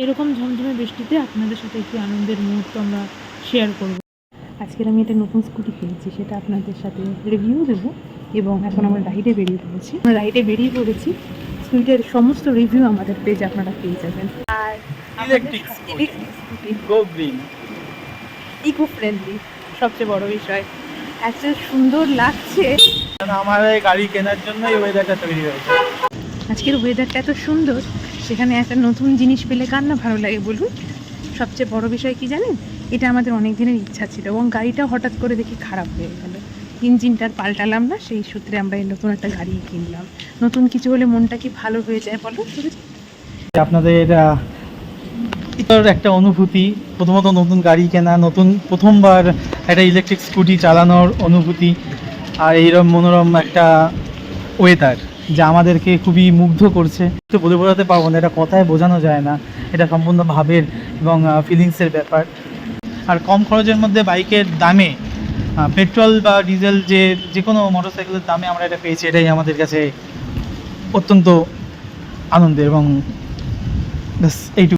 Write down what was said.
এরকম ঝমঝমে বৃষ্টিতে আপনাদের সাথে একটি আনন্দের মুহূর্ত আমরা শেয়ার করব। আজকের আমি একটা নতুন স্কুটি কিনেছি, সেটা আপনাদের সাথে রিভিউ দেবো। এবং এখন আমরা রাইডে বেরিয়ে পড়েছি। স্কুটির সমস্ত রিভিউ আমাদের পেজে আপনারা পেয়ে যাবেন। আর electric scooty go green, eco friendly, সবচেয়ে বড় বিষয়। এত সুন্দর লাগছে। আমার এই গাড়ি কেনার জন্য এই ওয়েদারটা তৈরি হয়েছে। আজকের ওয়েদারটা এত সুন্দর, সেখানে একটা নতুন জিনিস পেলে কার না ভালো লাগে বলুন। সবচেয়ে বড় বিষয় কি জানেন, এটা আমাদের অনেক দিনের ইচ্ছা ছিল এবং গাড়িটা হঠাৎ করে দেখি খারাপ হয়ে গেল। ইঞ্জিনটার পাল্টালাম না, সেই সূত্রে আমরা এই নতুন একটা গাড়ি কিনলাম। নতুন কিছু হলে মনটা কি ভালো হয়ে যায় বলো। আপনাদের একটা অনুভূতি, প্রথমত নতুন গাড়ি কেনা, প্রথমবার একটা ইলেকট্রিক স্কুটি চালানোর অনুভূতি, আর এইরকম মনোরম একটা ওয়েদার যা আমাদেরকে খুবই মুগ্ধ করছে। তো বলে বোঝাতে পারবো না, এটা কথায় বোঝানো যায় না। এটা সম্পূর্ণ ভাবের এবং ফিলিংসের ব্যাপার। আর কম খরচের মধ্যে বাইকের দামে পেট্রোল বা ডিজেল যে কোনো মোটরসাইকেলের দামে আমরা এটা পেয়েছি, এটাই আমাদের কাছে অত্যন্ত আনন্দের। এবং এইটুকু।